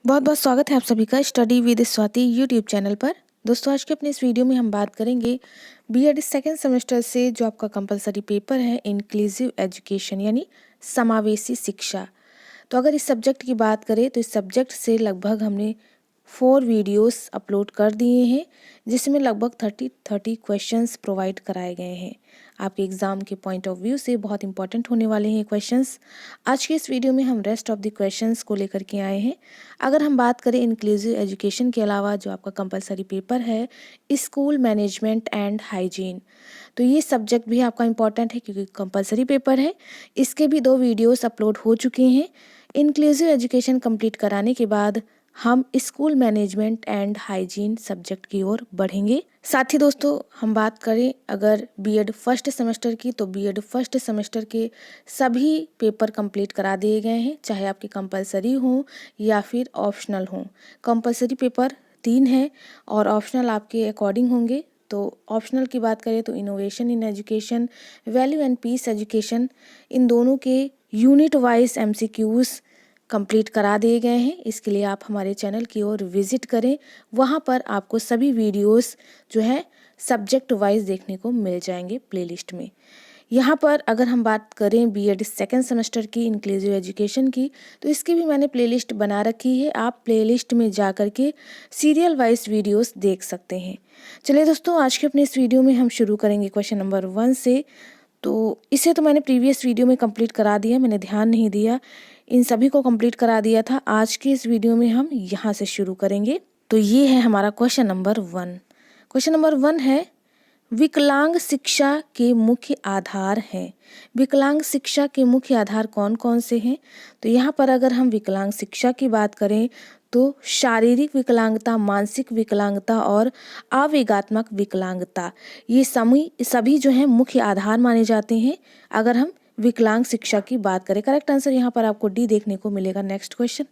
बहुत बहुत स्वागत है आप सभी का study with Swati YouTube channel पर। दोस्तों आज के अपने इस वीडियो में हम बात करेंगे बीएड सेकेंड सेमेस्टर से जो आपका कंपलसरी पेपर है इंक्लूसिव एजुकेशन यानी समावेशी शिक्षा। तो अगर इस सब्जेक्ट की बात करें तो इस सब्जेक्ट से लगभग हमने 4 वीडियोस अपलोड कर दिए हैं जिसमें लगभग 30 क्वेश्चंस प्रोवाइड कराए गए हैं। आपके एग्ज़ाम के पॉइंट ऑफ व्यू से बहुत इंपॉर्टेंट होने वाले हैं क्वेश्चंस। आज के इस वीडियो में हम रेस्ट ऑफ द क्वेश्चंस को लेकर के आए हैं। अगर हम बात करें इंक्लूसिव एजुकेशन के अलावा जो आपका कंपलसरी पेपर है स्कूल मैनेजमेंट एंड हाइजीन, तो ये सब्जेक्ट भी आपका इम्पॉर्टेंट है क्योंकि कंपलसरी पेपर है। इसके भी 2 वीडियोस अपलोड हो चुके हैं। इंक्लूसिव एजुकेशन कंप्लीट कराने के बाद हम school management and hygiene subject की ओर बढ़ेंगे। साथ ही दोस्तों हम बात करें अगर बीएड फर्स्ट सेमेस्टर की, तो बीएड फर्स्ट सेमेस्टर के सभी पेपर कंप्लीट करा दिए गए हैं, चाहे आपके कंपलसरी हों या फिर ऑप्शनल हों। कंपलसरी पेपर 3 हैं और ऑप्शनल आपके अकॉर्डिंग होंगे। तो ऑप्शनल की बात करें तो innovation in education, value and peace education, इन दोनों के यूनिट वाइज एमसीक्यूज कंप्लीट करा दिए गए हैं। इसके लिए आप हमारे चैनल की ओर विजिट करें, वहाँ पर आपको सभी वीडियोस जो है सब्जेक्ट वाइज देखने को मिल जाएंगे प्लेलिस्ट में। यहाँ पर अगर हम बात करें बीएड सेकेंड सेमेस्टर की इंक्लूसिव एजुकेशन की, तो इसकी भी मैंने प्लेलिस्ट बना रखी है। आप प्लेलिस्ट में जा कर के सीरियल वाइज वीडियोस देख सकते हैं। चलिए दोस्तों आज के अपने इस वीडियो में हम शुरू करेंगे क्वेश्चन नंबर 1 से। तो इसे तो मैंने प्रीवियस वीडियो में कंप्लीट करा दिया, मैंने ध्यान नहीं दिया, इन सभी को कंप्लीट करा दिया था। आज के इस वीडियो में हम यहाँ से शुरू करेंगे। तो ये है हमारा क्वेश्चन नंबर 1। क्वेश्चन नंबर 1 है विकलांग शिक्षा के मुख्य आधार हैं। विकलांग शिक्षा के मुख्य आधार कौन कौन से हैं? तो यहाँ पर अगर हम विकलांग शिक्षा की बात करें तो शारीरिक विकलांगता, मानसिक विकलांगता और आवेगात्मक विकलांगता, ये सभी जो हैं मुख्य आधार माने जाते हैं अगर हम विकलांग शिक्षा की बात करें। करेक्ट आंसर यहाँ पर आपको डी देखने को मिलेगा। नेक्स्ट क्वेश्चन,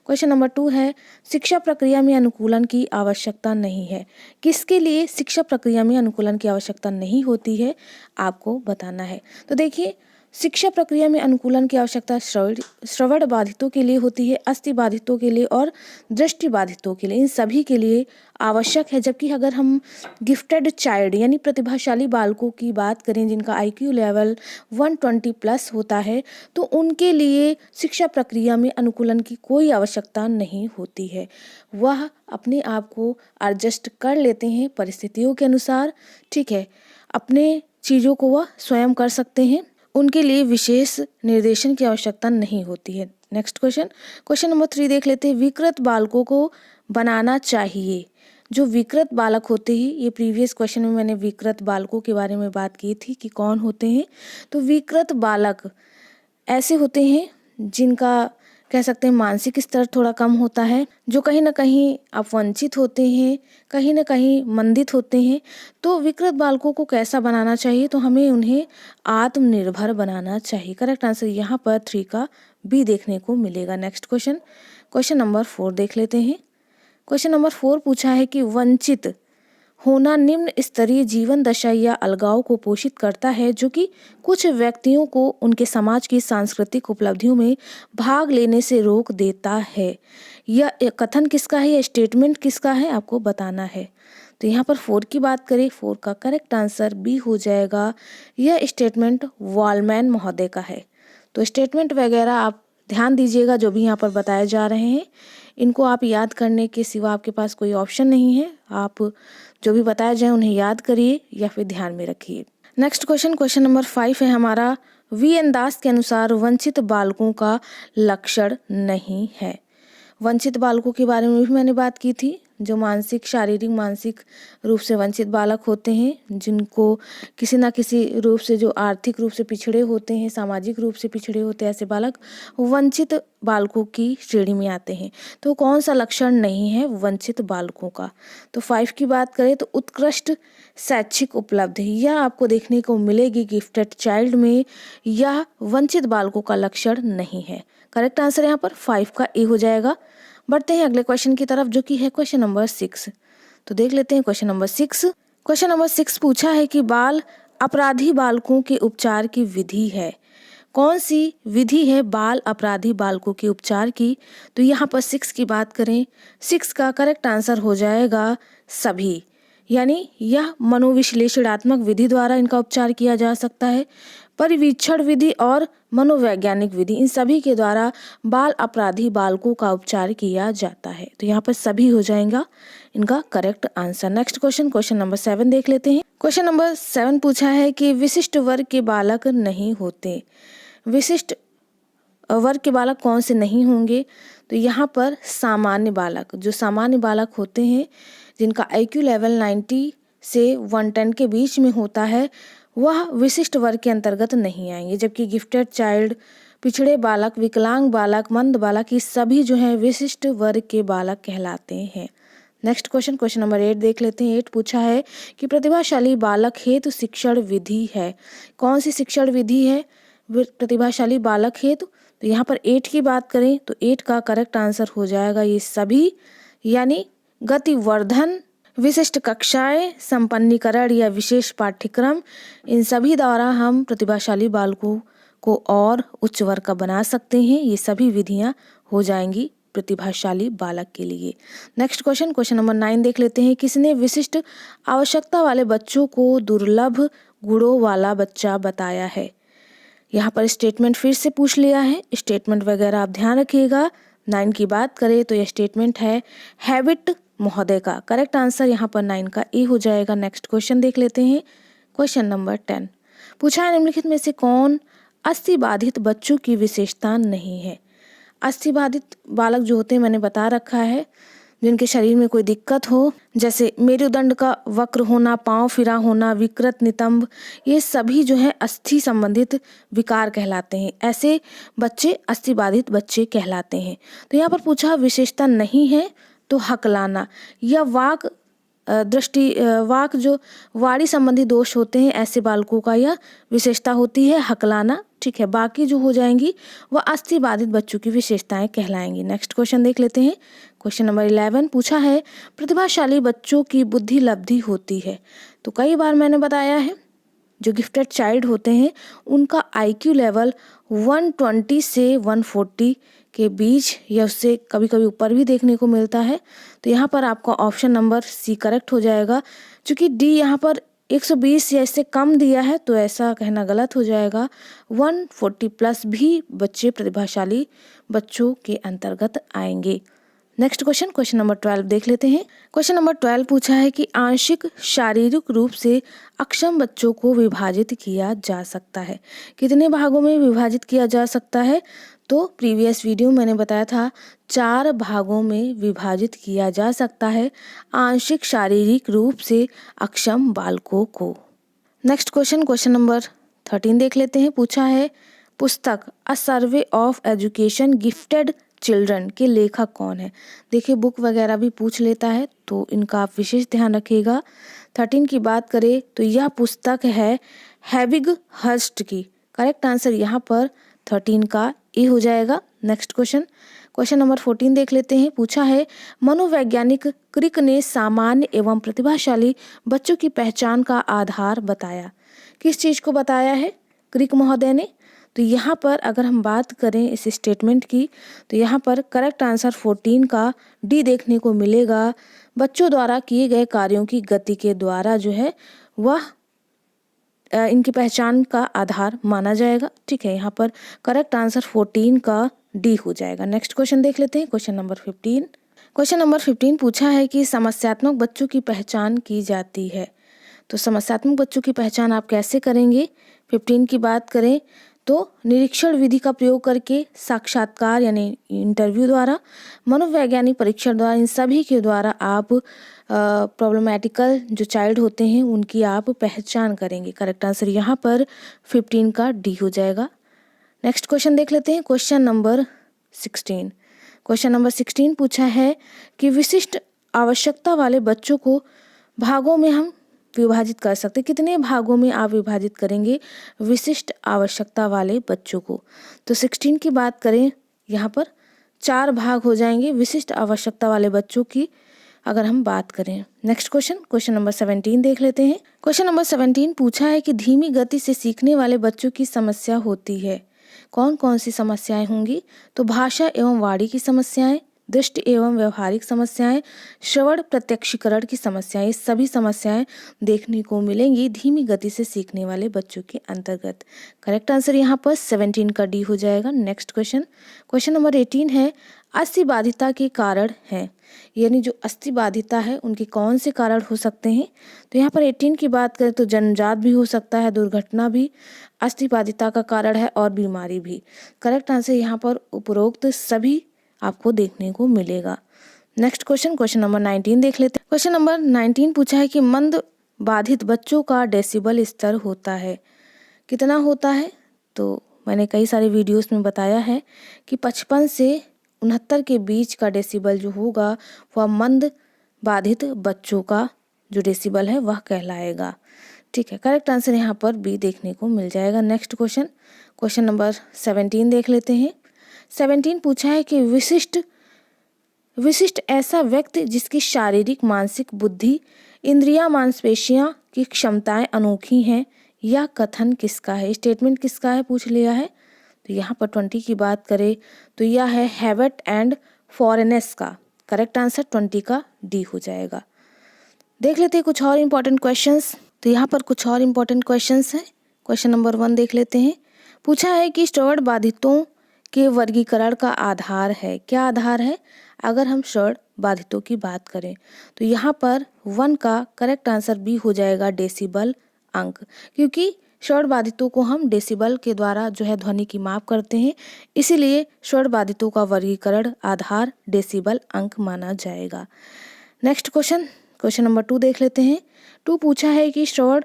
क्वेश्चन नंबर 2 है शिक्षा प्रक्रिया में अनुकूलन की आवश्यकता नहीं है। किसके लिए शिक्षा प्रक्रिया में अनुकूलन की आवश्यकता नहीं होती है आपको बताना है। तो देखिए शिक्षा प्रक्रिया में अनुकूलन की आवश्यकता श्रवण बाधितों के लिए होती है, अस्थि बाधितों के लिए और दृष्टि बाधितों के लिए, इन सभी के लिए आवश्यक है। जबकि अगर हम गिफ्टेड चाइल्ड यानी प्रतिभाशाली बालकों की बात करें जिनका आईक्यू लेवल 120 प्लस होता है, तो उनके लिए शिक्षा प्रक्रिया में अनुकूलन की कोई आवश्यकता नहीं होती है। वह अपने आप को एडजस्ट कर लेते हैं परिस्थितियों के अनुसार। ठीक है, अपने चीज़ों को वह स्वयं कर सकते हैं, उनके लिए विशेष निर्देशन की आवश्यकता नहीं होती है। नेक्स्ट क्वेश्चन, क्वेश्चन नंबर 3 देख लेते हैं। विकृत बालकों को बनाना चाहिए। जो विकृत बालक होते हैं, ये प्रीवियस क्वेश्चन में मैंने विकृत बालकों के बारे में बात की थी कि कौन होते हैं। तो विकृत बालक ऐसे होते हैं जिनका कह सकते हैं मानसिक स्तर थोड़ा कम होता है, जो कहीं ना कहीं अपवंचित होते हैं, कहीं ना कहीं मंदित होते हैं। तो विकृत बालकों को कैसा बनाना चाहिए? तो हमें उन्हें आत्मनिर्भर बनाना चाहिए। करेक्ट आंसर यहाँ पर 3 का बी देखने को मिलेगा। नेक्स्ट क्वेश्चन, क्वेश्चन नंबर 4 देख लेते हैं। क्वेश्चन नंबर 4 पूछा है कि वंचित होना निम्न स्तरीय जीवन दशा या अलगाव को पोषित करता है जो कि कुछ व्यक्तियों को उनके समाज की सांस्कृतिक उपलब्धियों में भाग लेने से रोक देता है। यह कथन किसका है, यह स्टेटमेंट किसका है, आपको बताना है। तो यहाँ पर 4 की बात करें, 4 का करेक्ट आंसर बी हो जाएगा। यह स्टेटमेंट वॉलमैन महोदय का है। तो स्टेटमेंट वगैरह आप ध्यान दीजिएगा जो भी यहाँ पर बताए जा रहे हैं, इनको आप याद करने के सिवा आपके पास कोई ऑप्शन नहीं है। आप जो भी बताया जाए उन्हें याद करिए या फिर ध्यान में रखिए। नेक्स्ट क्वेश्चन, क्वेश्चन नंबर 5 है हमारा वी.एन. दास के अनुसार वंचित बालकों का लक्षण नहीं है। वंचित बालकों के बारे में भी मैंने बात की थी, जो मानसिक, शारीरिक, मानसिक रूप से वंचित बालक होते हैं, जिनको किसी ना किसी रूप से, जो आर्थिक रूप से पिछड़े होते हैं, सामाजिक रूप से पिछड़े होते हैं, ऐसे बालक वंचित बालकों की श्रेणी में आते हैं। तो कौन सा लक्षण नहीं है वंचित बालकों का? तो 5 की बात करें तो उत्कृष्ट शैक्षिक उपलब्धि, यह आपको देखने को मिलेगी गिफ्टेड चाइल्ड में। यह वंचित बालकों का लक्षण नहीं है। करेक्ट आंसर यहाँ पर 5 का ए हो जाएगा। बढ़ते हैं अगले क्वेश्चन की तरफ जो कि है क्वेश्चन नंबर 6। तो देख लेते हैं क्वेश्चन नंबर 6। क्वेश्चन नंबर 6 पूछा है कि बाल अपराधी बालकों के उपचार की विधि है। कौन सी विधि है बाल अपराधी बालकों के उपचार की? तो यहाँ पर 6 की बात करें, 6 का करेक्ट आंसर हो जाएगा सभी, यानी यह मनोविश्लेषणात्मक विधि द्वारा इनका उपचार किया जा सकता है। परिवीक्षण विधि और मनोवैज्ञानिक विधि, इन सभी के द्वारा बाल अपराधी बालकों का उपचार किया जाता है। तो यहाँ पर सभी हो जाएगा इनका correct answer. Next question number 7 देख लेते हैं। क्वेश्चन नंबर 7 पूछा है कि विशिष्ट वर्ग के बालक नहीं होते। विशिष्ट वर्ग के बालक कौन से नहीं होंगे? तो यहाँ पर सामान्य बालक, जो सामान्य बालक होते हैं जिनका IQ लेवल 90 से 110 के बीच में होता है, वह विशिष्ट वर्ग के अंतर्गत नहीं आएंगे। जबकि गिफ्टेड चाइल्ड, पिछड़े बालक, विकलांग बालक, मंद बालक, ये सभी जो है विशिष्ट वर्ग के बालक कहलाते हैं। नेक्स्ट क्वेश्चन नंबर 8 देख लेते हैं। 8 पूछा है कि प्रतिभाशाली बालक हेतु शिक्षण विधि है। कौन सी शिक्षण विधि है प्रतिभाशाली बालक हेतु? तो यहाँ पर 8 की बात करें तो 8 का करेक्ट आंसर हो जाएगा ये सभी, यानी गतिवर्धन, विशिष्ट कक्षाएं, संपन्नीकरण या विशेष पाठ्यक्रम, इन सभी द्वारा हम प्रतिभाशाली बालकों को और उच्च वर्ग का बना सकते हैं। ये सभी विधियां हो जाएंगी प्रतिभाशाली बालक के लिए। नेक्स्ट क्वेश्चन नंबर 9 देख लेते हैं। किसने विशिष्ट आवश्यकता वाले बच्चों को दुर्लभ गुणों वाला बच्चा बताया है? यहाँ पर स्टेटमेंट फिर से पूछ लिया है, स्टेटमेंट वगैरह आप ध्यान रखिएगा। 9 की बात करें तो यह स्टेटमेंट है हैबिट महोदय का। करेक्ट आंसर यहाँ पर 9 का ए हो जाएगा। नेक्स्ट क्वेश्चन देख लेते हैं। क्वेश्चन नंबर 10 पूछा है निम्नलिखित में से कौन अस्थिबाधित बच्चों की विशेषता नहीं है? अस्थिबाधित बालक जो होते हैं मैंने बता रखा है, जिनके शरीर में कोई दिक्कत हो, जैसे मेरुदंड का वक्र होना, पांव फिरा होना, विकृत नितंब, ये सभी जो है अस्थि संबंधित विकार कहलाते हैं। ऐसे बच्चे अस्थिबाधित बच्चे कहलाते हैं। तो यहाँ पर पूछा विशेषता नहीं है तो हकलाना या वाक वाक जो वाणी संबंधी दोष होते हैं, ऐसे बालकों का यह विशेषता होती है हकलाना। ठीक है, बाकी जो हो जाएंगी वह अस्थिबाधित बच्चों की विशेषताएं कहलाएंगी। नेक्स्ट क्वेश्चन देख लेते हैं। क्वेश्चन नंबर 11 पूछा है प्रतिभाशाली बच्चों की बुद्धि लब्धि होती है। तो कई बार मैंने बताया है जो गिफ्टेड चाइल्ड होते हैं उनका IQ लेवल 120 से 140 के बीच या उससे कभी कभी ऊपर भी देखने को मिलता है। तो यहाँ पर आपका ऑप्शन नंबर सी करेक्ट हो जाएगा। क्योंकि डी यहाँ पर 120 या इससे कम दिया है तो ऐसा कहना गलत हो जाएगा। 140 प्लस भी बच्चे प्रतिभाशाली बच्चों के अंतर्गत आएंगे। नेक्स्ट क्वेश्चन नंबर 12 देख लेते हैं। क्वेश्चन नंबर 12 पूछा है कि आंशिक शारीरिक रूप से अक्षम बच्चों को विभाजित किया जा सकता है। कितने भागों में विभाजित किया जा सकता है? तो प्रीवियस वीडियो मैंने बताया था 4 भागों में विभाजित किया जा सकता है आंशिक शारीरिक रूप से अक्षम बालकों को। नेक्स्ट क्वेश्चन नंबर 13 देख लेते हैं। पूछा है पुस्तक a survey of education gifted children के लेखक कौन है? देखिए बुक वगैरह भी पूछ लेता है तो इनका आप विशेष ध्यान रखिएगा। 13 की बात करें तो यह पुस्तक है हैविग हर्स्ट की। करेक्ट आंसर यहाँ पर 13 का ए हो जाएगा। नेक्स्ट क्वेश्चन नंबर 14 देख लेते हैं। पूछा है मनोवैज्ञानिक क्रिक ने सामान्य एवं प्रतिभाशाली बच्चों की पहचान का आधार बताया। किस चीज को बताया है क्रिक महोदय ने? तो यहाँ पर अगर हम बात करें इस स्टेटमेंट की तो यहाँ पर करेक्ट आंसर 14 का डी देखने को मिलेगा। बच्चों द्वारा किए गए कार्यों की गति के द्वारा जो है वह इनकी पहचान का आधार माना जाएगा। ठीक है, यहाँ पर करेक्ट आंसर 14 का डी हो जाएगा। नेक्स्ट क्वेश्चन देख लेते हैं। क्वेश्चन नंबर 15 पूछा है कि समस्यात्मक बच्चों की पहचान की जाती है। तो समस्यात्मक बच्चों की पहचान आप कैसे करेंगे? 15 की बात करें तो निरीक्षण विधि का प्रयोग करके, साक्षात्कार यानी इंटरव्यू द्वारा, मनोवैज्ञानिक परीक्षण द्वारा, इन सभी के द्वारा आप प्रॉब्लमैटिकल जो चाइल्ड होते हैं उनकी आप पहचान करेंगे। करेक्ट आंसर यहाँ पर 15 का डी हो जाएगा। नेक्स्ट क्वेश्चन देख लेते हैं। क्वेश्चन नंबर 16 पूछा है कि विशिष्ट आवश्यकता वाले बच्चों को भागों में हम विभाजित कर सकते। कितने भागों में आप विभाजित करेंगे विशिष्ट आवश्यकता वाले बच्चों को? तो 16 की बात करें यहाँ पर 4 भाग हो जाएंगे विशिष्ट आवश्यकता वाले बच्चों की अगर हम बात करें। नेक्स्ट क्वेश्चन नंबर 17 देख लेते हैं। क्वेश्चन नंबर 17 पूछा है कि धीमी गति से सीखने वाले बच्चों की समस्या होती है। कौन कौन सी समस्याएं होंगी? तो भाषा एवं वाणी की समस्याएं, दृष्टि एवं व्यवहारिक समस्याएं, श्रवण प्रत्यक्षीकरण की समस्याएं, ये सभी समस्याएं देखने को मिलेंगी धीमी गति से सीखने वाले बच्चों के अंतर्गत। करेक्ट आंसर यहाँ पर 17 का डी हो जाएगा। नेक्स्ट क्वेश्चन, क्वेश्चन नंबर 18 है, अस्थिबाधिता के कारण है, यानी जो अस्थिबाधिता है उनके कौन से कारण हो सकते हैं? तो यहाँ पर 18 की बात करें तो जन्मजात भी हो सकता है, दुर्घटना भी अस्थिबाधिता का कारण है और बीमारी भी। करेक्ट आंसर यहाँ पर उपरोक्त सभी आपको देखने को मिलेगा। नेक्स्ट क्वेश्चन, क्वेश्चन नंबर 19 देख लेते हैं। क्वेश्चन नंबर 19 पूछा है कि मंद बाधित बच्चों का डेसिबल स्तर होता है, कितना होता है? तो मैंने कई सारे वीडियोस में बताया है कि 55 से 69 के बीच का डेसिबल जो होगा वह मंद बाधित बच्चों का जो डेसिबल है वह कहलाएगा। ठीक है, करेक्ट आंसर यहाँ पर बी देखने को मिल जाएगा। नेक्स्ट क्वेश्चन, क्वेश्चन नंबर 17 देख लेते हैं। 17 पूछा है कि विशिष्ट ऐसा व्यक्ति जिसकी शारीरिक, मानसिक, बुद्धि, इंद्रियां, मांसपेशियां की क्षमताएं अनोखी हैं, यह कथन किसका है? स्टेटमेंट किसका है पूछ लिया है। तो यहाँ पर 20 की बात करें तो यह है हैवेट एंड फॉरेनेस का। करेक्ट आंसर 20 का डी हो जाएगा। देख लेते हैं कुछ और इम्पोर्टेंट क्वेश्चंस। तो यहाँ पर कुछ और इम्पोर्टेंट क्वेश्चंस हैं। क्वेश्चन नंबर 1 देख लेते हैं। पूछा है कि श्रवण बाधितों के वर्गीकरण का आधार है, क्या आधार है? अगर हम श्रवण बाधितों की बात करें तो यहाँ पर 1 का करेक्ट आंसर बी हो जाएगा, डेसिबल अंक, क्योंकि श्रवण बाधितों को हम डेसिबल के द्वारा जो है ध्वनि की माप करते हैं, इसीलिए श्रवण बाधितों का वर्गीकरण आधार डेसिबल अंक माना जाएगा। नेक्स्ट क्वेश्चन, क्वेश्चन नंबर 2 देख लेते हैं। 2 पूछा है कि श्रवण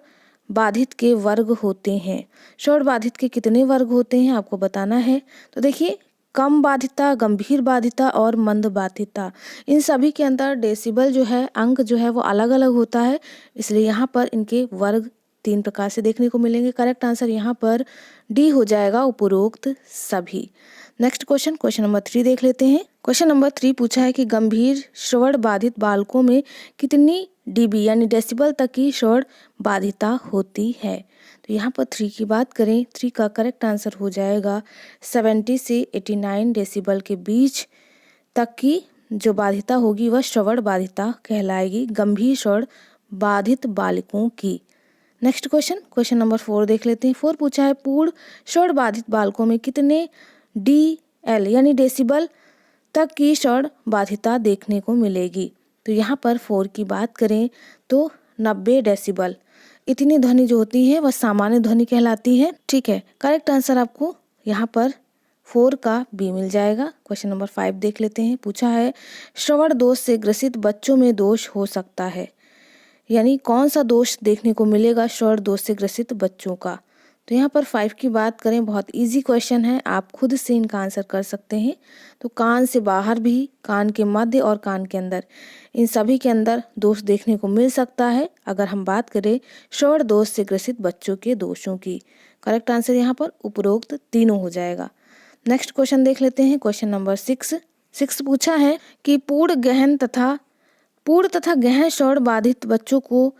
बाधित के वर्ग होते हैं, श्रवण बाधित के कितने वर्ग होते हैं आपको बताना है। तो देखिए, कम बाधिता, गंभीर बाधिता और मंद बाधिता, इन सभी के अंदर डेसिबल जो है अंक जो है वो अलग अलग होता है, इसलिए यहाँ पर इनके वर्ग 3 प्रकार से देखने को मिलेंगे। करेक्ट आंसर यहाँ पर डी हो जाएगा, उपरोक्त सभी। नेक्स्ट क्वेश्चन, क्वेश्चन नंबर 3 देख लेते हैं। क्वेश्चन नंबर 3 पूछा है कि गंभीर श्रवण बाधित बालकों में कितनी डीबी यानी डेसिबल तक की श्रवण बाधिता होती है? तो यहाँ पर 3 की बात करें, 3 का करेक्ट आंसर हो जाएगा 70 से 89 डेसिबल के बीच तक की जो बाधिता होगी वह श्रवण बाधिता कहलाएगी, गंभीर श्रवण बाधित बालकों की। नेक्स्ट क्वेश्चन, क्वेश्चन नंबर 4 देख लेते हैं। 4 पूछा है पूर्ण श्रवण बाधित बालकों में कितने DL यानी डेसिबल तक की श्रवण बाधिता देखने को मिलेगी? तो यहाँ पर 4 की बात करें तो 90 डेसिबल इतनी ध्वनि जो होती है वह सामान्य ध्वनि कहलाती है। ठीक है, करेक्ट आंसर आपको यहाँ पर 4 का बी मिल जाएगा। क्वेश्चन नंबर 5 देख लेते हैं। पूछा है श्रवण दोष से ग्रसित बच्चों में दोष हो सकता है, यानी कौन सा दोष देखने को मिलेगा श्रवण दोष से ग्रसित बच्चों का? तो यहाँ पर 5 की बात करें, बहुत इजी क्वेश्चन है, आप खुद से इनका आंसर कर सकते हैं। तो कान से बाहर भी, कान के मध्य और कान के अंदर, इन सभी के अंदर दोष देखने को मिल सकता है अगर हम बात करें श्रवण दोष से ग्रसित बच्चों के दोषों की। करेक्ट आंसर यहाँ पर उपरोक्त तीनों हो जाएगा। नेक्स्ट क्वेश्चन देख लेते हैं। क्वेश्चन नंबर 6 पूछा है कि पूर्ण तथा गहन श्रवण बाधित बच्चों को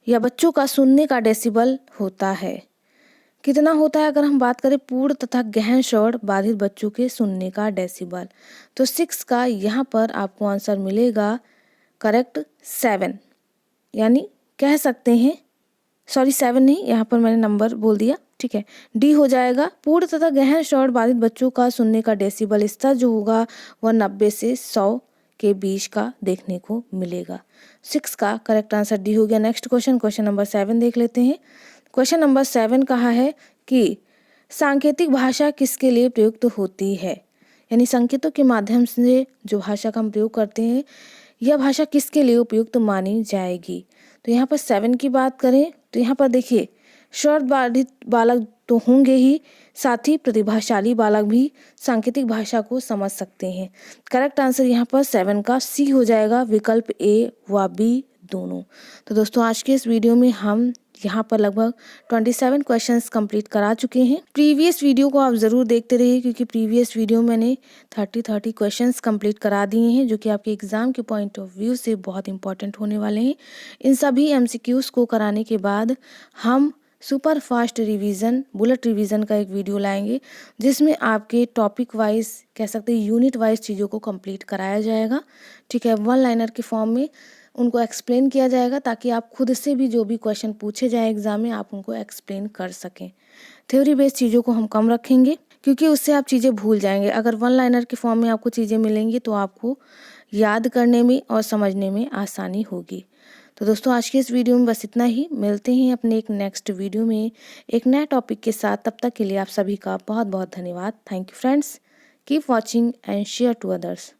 या बच्चों का सुनने का डेसिबल होता है, कितना होता है? अगर हम बात करें पूर्ण तथा गहन श्रवण बाधित बच्चों के सुनने का डेसिबल, तो 6 का यहाँ पर आपको आंसर मिलेगा करेक्ट 7, यानी कह सकते हैं, सॉरी 7 नहीं, यहाँ पर मैंने नंबर बोल दिया। ठीक है, डी हो जाएगा। पूर्ण तथा गहन श्रवण बाधित बच्चों का सुनने का डेसिबल स्तर जो होगा वह 90 से 100 के बीच का देखने को मिलेगा। 6 का करेक्ट आंसर डी हो गया। नेक्स्ट क्वेश्चन, क्वेश्चन नंबर 7 देख लेते हैं। क्वेश्चन नंबर 7 कहा है कि सांकेतिक भाषा किसके लिए प्रयुक्त होती है, यानी संकेतों के माध्यम से जो भाषा का हम प्रयोग करते हैं यह भाषा किसके लिए उपयुक्त मानी जाएगी? तो यहाँ पर 7 की बात करें तो यहाँ पर देखिए, श्रवण बाधित बालक तो होंगे ही, साथ ही प्रतिभाशाली बालक भी सांकेतिक भाषा को समझ सकते हैं। करेक्ट आंसर यहाँ पर 7 का सी हो जाएगा, विकल्प ए व बी दोनों। तो दोस्तों आज के इस वीडियो में हम यहाँ पर लगभग 27 क्वेश्चंस कंप्लीट करा चुके हैं। प्रीवियस वीडियो को आप ज़रूर देखते रहिए, क्योंकि प्रीवियस वीडियो मैंने 30 क्वेश्चंस कंप्लीट करा दिए हैं, जो कि आपके एग्ज़ाम के पॉइंट ऑफ व्यू से बहुत इंपॉर्टेंट होने वाले हैं। इन सभी MCQs को कराने के बाद हम super fast revision, bullet revision का एक वीडियो लाएंगे जिसमें आपके टॉपिक वाइज, कह सकते हैं यूनिट वाइज चीज़ों को कंप्लीट कराया जाएगा। ठीक है, वन लाइनर के फॉर्म में उनको एक्सप्लेन किया जाएगा ताकि आप खुद से भी जो भी क्वेश्चन पूछे जाए एग्जाम में आप उनको एक्सप्लेन कर सकें। थ्योरी बेस्ड चीज़ों को हम कम रखेंगे क्योंकि उससे आप चीज़ें भूल जाएंगे। अगर वन लाइनर के फॉर्म में आपको चीज़ें मिलेंगी तो आपको याद करने में और समझने में आसानी होगी। तो दोस्तों आज के इस वीडियो में बस इतना ही। मिलते हैं अपने एक नेक्स्ट वीडियो में एक नया टॉपिक के साथ। तब तक के लिए आप सभी का बहुत बहुत धन्यवाद। Thank you friends, keep watching and share to others.